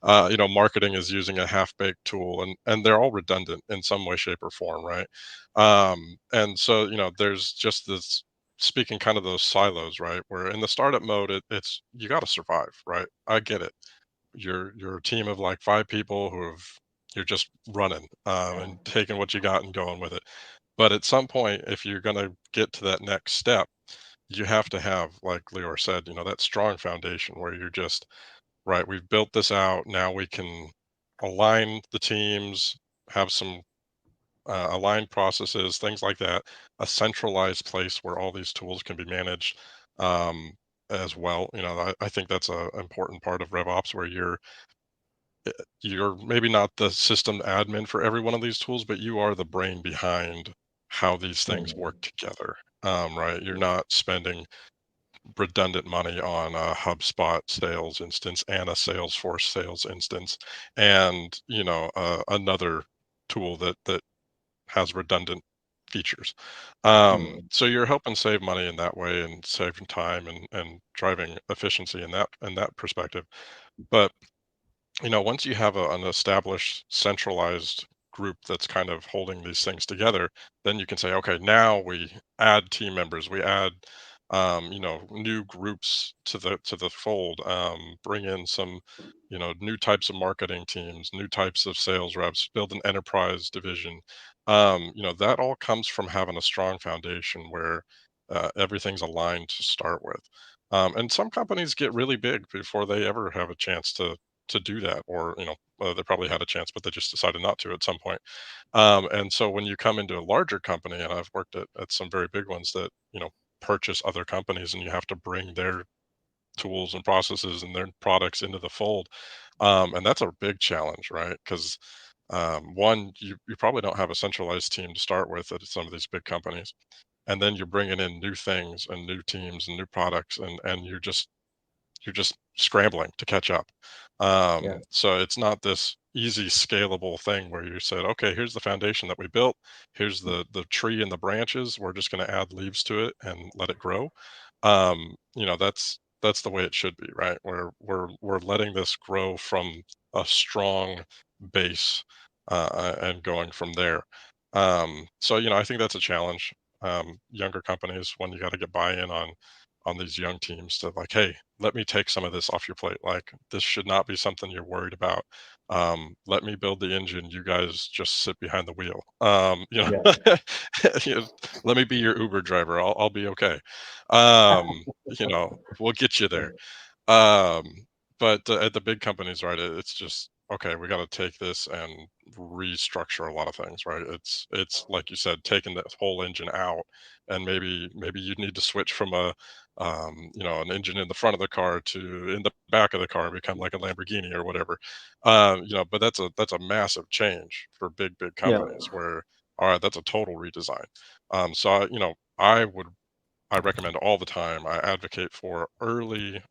and marketing is using a half-baked tool, and they're all redundant in some way, shape, or form, right? And so there's just this, speaking kind of those silos, right? Where in the startup mode, it's you got to survive, right? I get it. You're a team of like 5 people you're just running and taking what you got and going with it. But at some point, if you're going to get to that next step, you have to have, like Lior said, that strong foundation where you're just, right, we've built this out. Now we can align the teams, have some aligned processes, things like that, a centralized place where all these tools can be managed as well. I think that's an important part of RevOps, where you're maybe not the system admin for every one of these tools, but you are the brain behind how these things work together, right? You're not spending redundant money on a HubSpot sales instance and a Salesforce sales instance, and another tool that has redundant features. So you're helping save money in that way, and saving time and driving efficiency in that perspective. But once you have an established centralized group that's kind of holding these things together, then you can say, okay, now we add team members, we add, new groups to the fold, bring in some, new types of marketing teams, new types of sales reps, build an enterprise division. That all comes from having a strong foundation where everything's aligned to start with. And some companies get really big before they ever have a chance to to do that, or they probably had a chance, but they just decided not to at some point. And so when you come into a larger company, and I've worked at some very big ones that purchase other companies, and you have to bring their tools and processes and their products into the fold, and that's a big challenge, right? Because one, you probably don't have a centralized team to start with at some of these big companies, and then you're bringing in new things and new teams and new products, and you're just scrambling to catch up. So it's not this easy scalable thing where you said, okay, here's the foundation that we built, here's the tree and the branches, we're just going to add leaves to it and let it grow. That's the way it should be, right? We're letting this grow from a strong base, and going from there. So I think that's a challenge. Younger companies, when you got to get buy-in on these young teams to, like, hey, let me take some of this off your plate. Like, this should not be something you're worried about. Let me build the engine. You guys just sit behind the wheel. Yeah. Let me be your Uber driver. I'll be okay. We'll get you there. Um, but at the big companies, right, it's just, okay, we got to take this and restructure a lot of things, right? It's like you said, taking the whole engine out, and maybe you need to switch from an engine in the front of the car to in the back of the car and become like a Lamborghini or whatever. But that's a massive change for big Yeah. companies where, all right, that's a total redesign. I recommend all the time, I advocate for early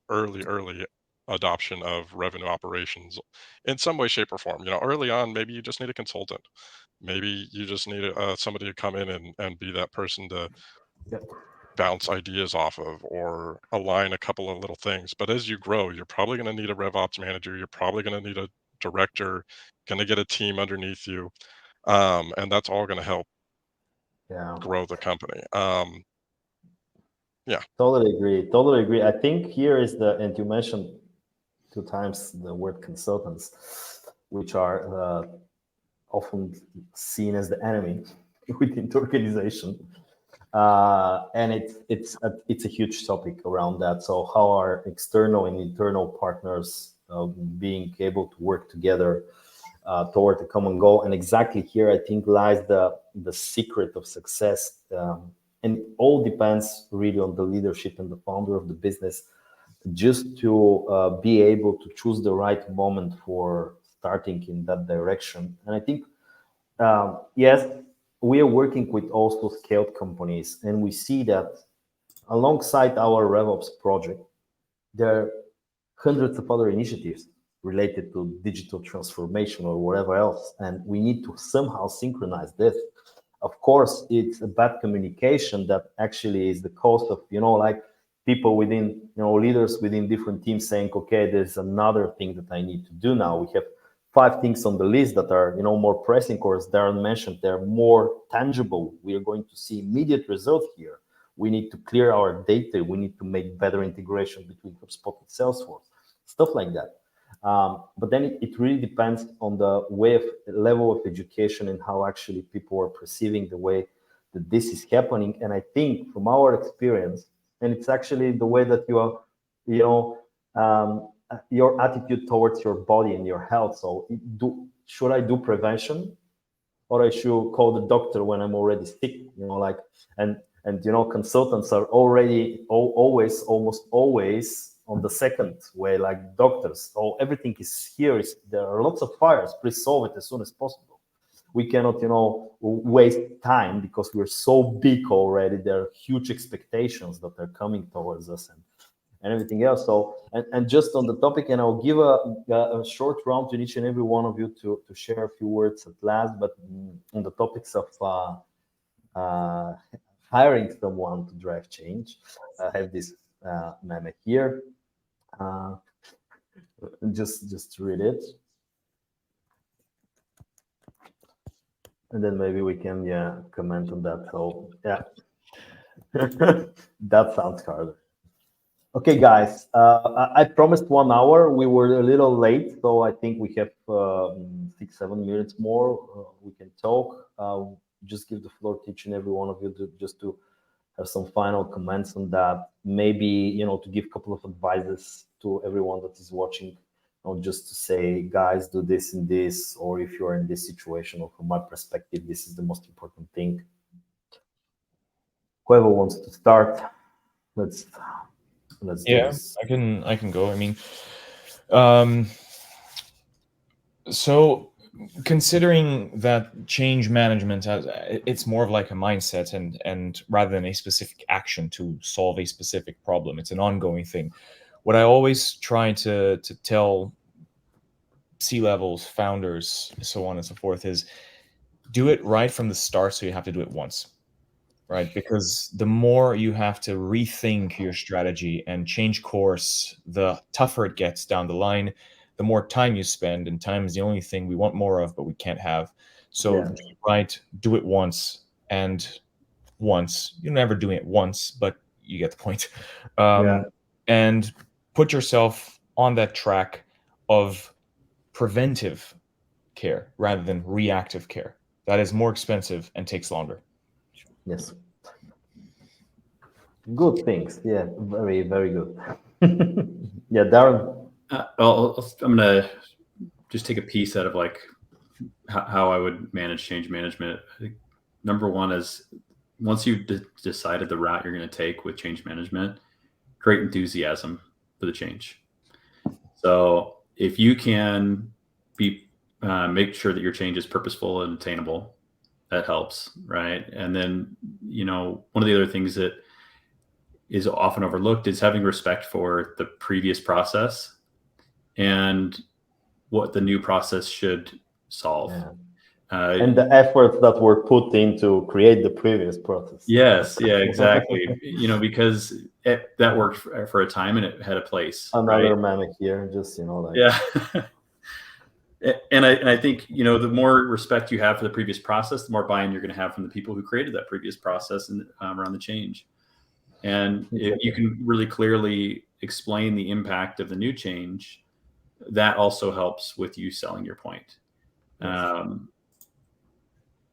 adoption of revenue operations in some way, shape, or form. Early on, maybe you just need a consultant. Maybe you just need somebody to come in and be that person to Yeah. bounce ideas off of or align a couple of little things. But as you grow, you're probably going to need a RevOps manager. You're probably going to need a director, going to get a team underneath you. And that's all going to help Yeah. grow the company. Yeah. Totally agree. Totally agree. I think here is and you mentioned 2 times the word consultants, which are often seen as the enemy within the organization. And it's a huge topic around that. So how are external and internal partners being able to work together toward a common goal? And exactly here, I think, lies the secret of success. And it all depends really on the leadership and the founder of the business, just to be able to choose the right moment for starting in that direction. And I think, yes, we are working with also scaled companies, and we see that alongside our RevOps project, there are hundreds of other initiatives related to digital transformation or whatever else, and we need to somehow synchronize this. Of course, it's a bad communication that actually is the cause of, like people within, leaders within different teams saying, okay, there's another thing that I need to do now. We have 5 things on the list that are, more pressing, or as Darren mentioned, they're more tangible. We are going to see immediate results here. We need to clear our data. We need to make better integration between HubSpot and Salesforce, stuff like that. But then it really depends on the level of education and how actually people are perceiving the way that this is happening. And I think from our experience, and it's actually the way that you are, your attitude towards your body and your health. So should I do prevention, or I should call the doctor when I'm already sick? And consultants are already almost always on the second way, like doctors. So everything is here. There are lots of fires. Please solve it as soon as possible. We cannot, waste time because we're so big already. There are huge expectations that are coming towards us and everything else. So, and just on the topic, and I'll give a short round to each and every one of you to share a few words at last. But on the topics of hiring someone to drive change, I have this meme here. Just read it, and then maybe we can comment on that. So that sounds harder. Okay, guys, I promised 1 hour. We were a little late, so I think we have 6-7 minutes more. We can talk. Just give the floor to each and every one of you to have some final comments on that. Maybe, to give a couple of advices to everyone that is watching just to say, guys, do this and this, or if you're in this situation, or from my perspective, this is the most important thing. Whoever wants to start, let's do this. I can go. I mean, so considering that change management it's more of like a mindset and rather than a specific action to solve a specific problem, it's an ongoing thing. What I always try to tell C-levels, founders, so on and so forth, is do it right from the start, so you have to do it once, right? Because the more you have to rethink your strategy and change course, the tougher it gets down the line, the more time you spend, and time is the only thing we want more of, but we can't have. So do it right, do it once, and once. You're never doing it once, but you get the point. And put yourself on that track of preventive care rather than reactive care. That is more expensive and takes longer. Yes. Good things. Yeah, very, very good. Yeah, Darren. I'm gonna just take a piece out of like how I would manage change management. I think number one is once you've decided the route you're going to take with change management, great enthusiasm for the change. So if you can make sure that your change is purposeful and attainable, that helps, right? And then, one of the other things that is often overlooked is having respect for the previous process and what the new process should solve. And the efforts that were put in to create the previous process. Yes, yeah, exactly. Because that worked for a time and it had a place. Another mimic here, just like. Yeah. And I think the more respect you have for the previous process, the more buy-in you're going to have from the people who created that previous process and around the change. And if you can really clearly explain the impact of the new change, that also helps with you selling your point.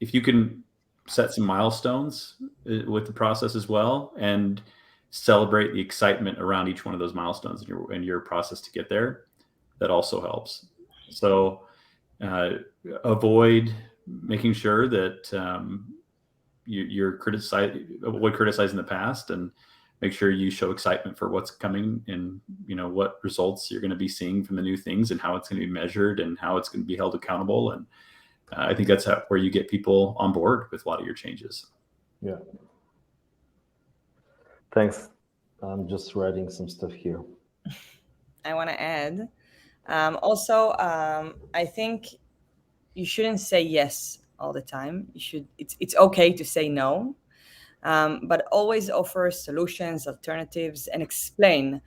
If you can set some milestones with the process as well and celebrate the excitement around each one of those milestones in your process to get there, that also helps. So avoid making sure that you're avoid criticizing the past, and make sure you show excitement for what's coming and what results you're going to be seeing from the new things and how it's going to be measured and how it's going to be held accountable. And I think that's where you get people on board with a lot of your changes. Yeah. Thanks. I'm just writing some stuff here. I want to add. I think you shouldn't say yes all the time. It's okay to say no, but always offer solutions, alternatives, and explain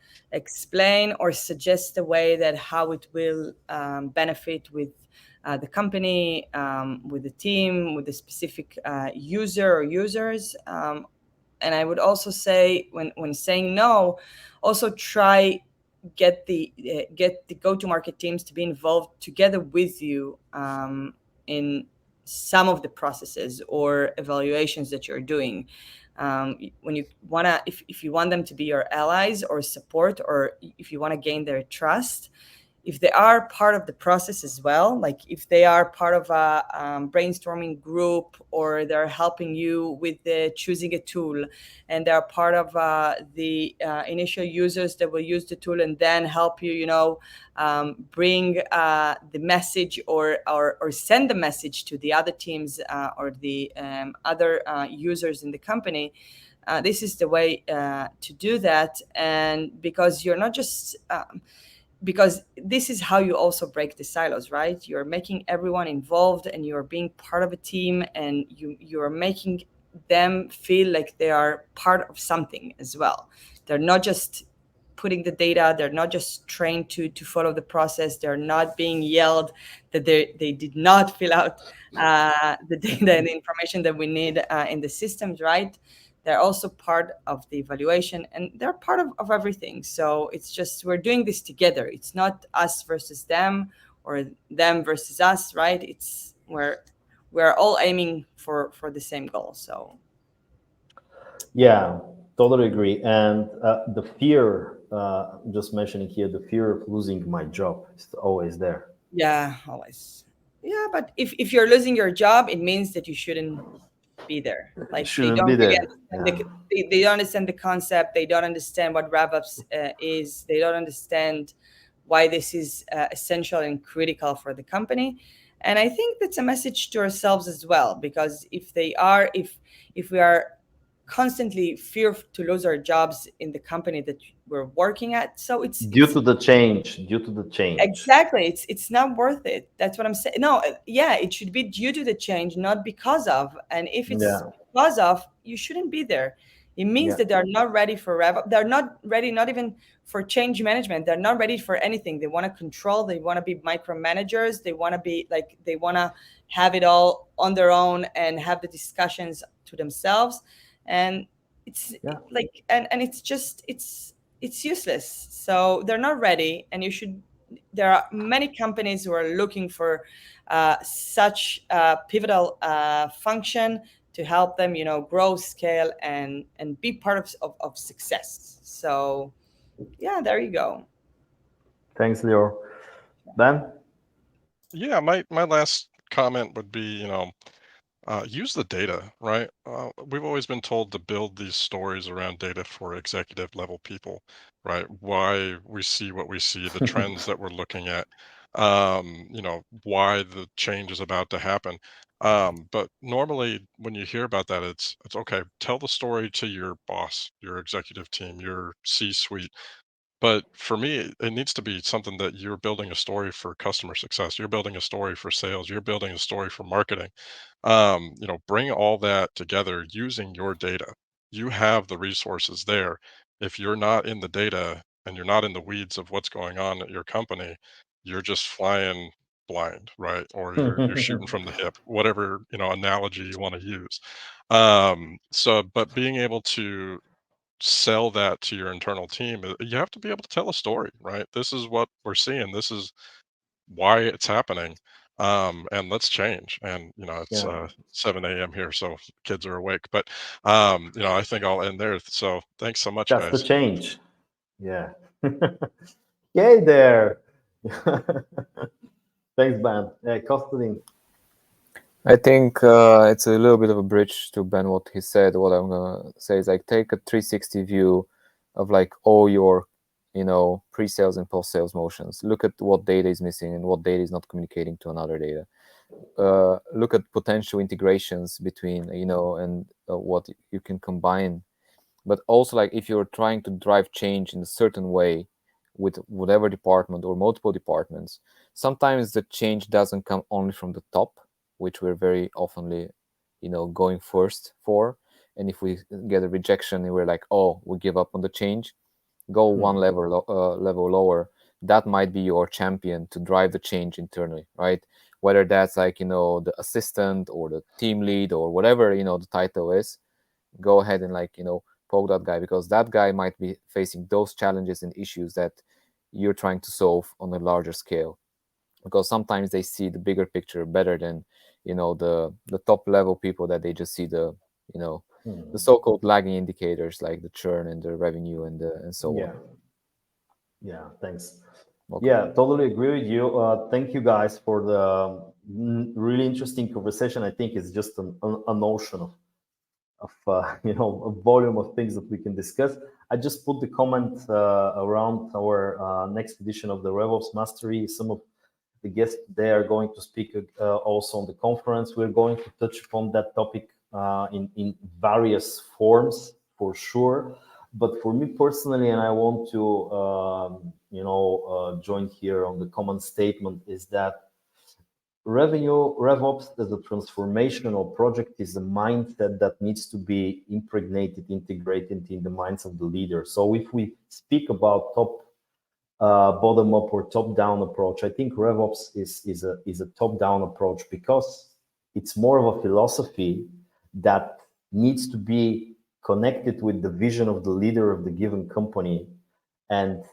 or suggest a way that how it will benefit with the company, with the team, with the specific user or users. And I would also say when saying no, also try get the go-to-market teams to be involved together with you in some of the processes or evaluations that you're doing. When you wanna, if you want them to be your allies or support, or if you want to gain their trust, if they are part of the process as well, like if they are part of a brainstorming group, or they're helping you with choosing a tool, and they're part of the initial users that will use the tool and then help you, bring the message or send the message to the other teams or the other users in the company. This is the way to do that. And because you're not just... because this is how you also break the silos, right? You're making everyone involved and you're being part of a team, and you're making them feel like they are part of something as well. They're not just putting the data, they're not just trained to follow the process, they're not being yelled that they did not fill out the data and the information that we need in the systems, right? They're also part of the evaluation, and they're part of everything. So it's just, we're doing this together. It's not us versus them or them versus us, right? It's we're all aiming for the same goal. So yeah, totally agree. And the fear just mentioning here, the fear of losing my job is always there. Yeah, always. Yeah, but if you're losing your job, it means that you shouldn't be there. Like they Shouldn't don't be really there. understand they don't understand the concept. They don't understand what RevOps is. They don't understand why this is essential and critical for the company. And I think that's a message to ourselves as well, because if we are constantly fear to lose our jobs in the company that we're working at, so Due to the change. exactly, it's not worth it. That's what I'm saying. No, yeah, it should be due to the change, not because of. And if it's Yeah. because of, you shouldn't be there. It means Yeah. that they're not ready for they're not ready, not even for change management. They're not ready for anything. They want to control, they want to be micromanagers, they want to be like, they want to have it all on their own and have the discussions to themselves. And it's like, and it's just, it's useless. So they're not ready, and you should. There are many companies who are looking for such pivotal function to help them, grow, scale, and be part of success. So, yeah, there you go. Thanks, Leo. Ben? Yeah, my last comment would be, use the data, right? We've always been told to build these stories around data for executive level people, right? Why we see what we see, the trends that we're looking at, why the change is about to happen. But normally when you hear about that, it's okay, tell the story to your boss, your executive team, your C-suite. But for me, it needs to be something that you're building a story for customer success. You're building a story for sales. You're building a story for marketing. Bring all that together using your data. You have the resources there. If you're not in the data and you're not in the weeds of what's going on at your company, you're just flying blind, right? Or you're shooting from the hip, whatever, analogy you want to use. But being able to sell that to your internal team, you have to be able to tell a story, right? This is what we're seeing. This is why it's happening. And let's change. And it's Yeah. 7 a.m. here, so kids are awake. But I think I'll end there. So thanks so much, That's the guys. change. Yeah. Yay there. Thanks, Ben. Constantine. I think it's a little bit of a bridge to Ben what he said. What I'm gonna say is like take a 360 view of like all your, pre-sales and post-sales motions. Look at what data is missing and what data is not communicating to another data. Look at potential integrations between, and what you can combine. But also, like, if you're trying to drive change in a certain way with whatever department or multiple departments, sometimes the change doesn't come only from the top, which we're very oftenly, going first for. And if we get a rejection and we're like, oh, we give up on the change, go one level lower. That might be your champion to drive the change internally, right? Whether that's like, the assistant or the team lead or whatever, the title is, go ahead and like, poke that guy, because that guy might be facing those challenges and issues that you're trying to solve on a larger scale, because sometimes they see the bigger picture better than the top level people, that they just see the the so-called lagging indicators like the churn and the revenue and so on. Yeah, thanks. Okay. Yeah, totally agree with you. Thank you guys for the really interesting conversation. I think it's just an ocean of a volume of things that we can discuss. I just put the comment around our next edition of the RevOps Mastery. Some of the guests they are going to speak also on the conference. We're going to touch upon that topic in various forms for sure. But for me personally, and I want to join here on the common statement, is that RevOps as a transformational project is a mindset that needs to be impregnated, integrated in the minds of the leader. So if we speak about top bottom up or top down approach, I think RevOps is a top down approach, because it's more of a philosophy that needs to be connected with the vision of the leader of the given company, and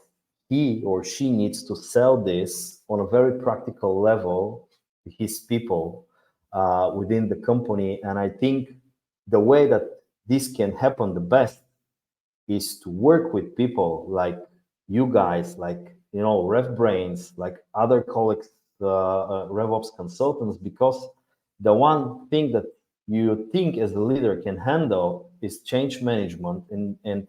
he or she needs to sell this on a very practical level to his people within the company. And I think the way that this can happen the best is to work with people like you guys, like, RevBrains, like other colleagues, RevOps consultants, because the one thing that you think as a leader can handle is change management. And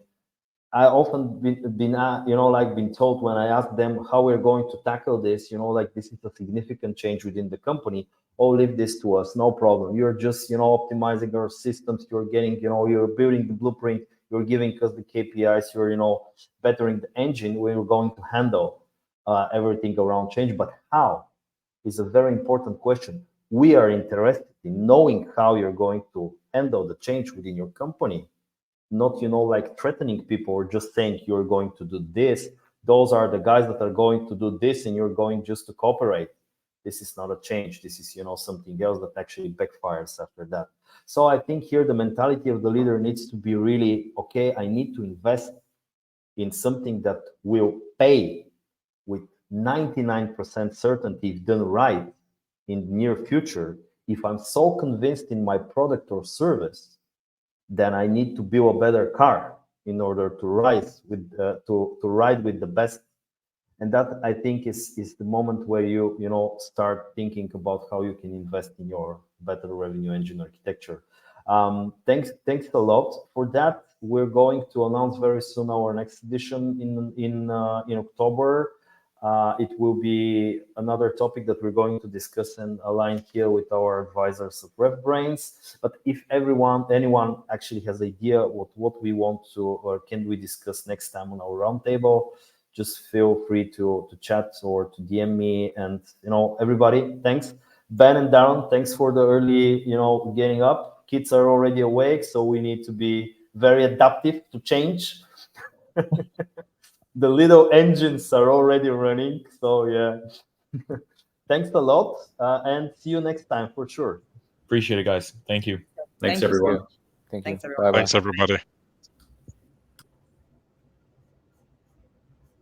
I often been told when I ask them how we're going to tackle this, like this is a significant change within the company. Oh, leave this to us, no problem. You're just, optimizing our systems. You're getting, you're building the blueprint. You're giving us the KPIs. You're, bettering the engine. We're going to handle everything around change. But how is a very important question. We are interested in knowing how you're going to handle the change within your company, not like threatening people or just saying you're going to do this. Those are the guys that are going to do this and you're going just to cooperate. This is not a change. This is something else that actually backfires after that. So I think here the mentality of the leader needs to be really, okay, I need to invest in something that will pay with 99% certainty if done right in the near future. If I'm so convinced in my product or service, then I need to build a better car in order to rise with to ride with the best. And that, I think, is the moment where you start thinking about how you can invest in your better revenue engine architecture. Thanks a lot for that. We're going to announce very soon our next edition in October. It will be another topic that we're going to discuss and align here with our advisors at RevBrains. But if anyone actually has idea what we want to or can we discuss next time on our roundtable, just feel free to chat or to DM me. And everybody, thanks. Ben and Darren, thanks for the early getting up. Kids are already awake, so we need to be very adaptive to change. The little engines are already running. So yeah, thanks a lot, and see you next time for sure. Appreciate it, guys. Thank you. Thanks, Thank you. everyone. Thank you. Thanks, everyone. Bye-bye. Thanks, everybody.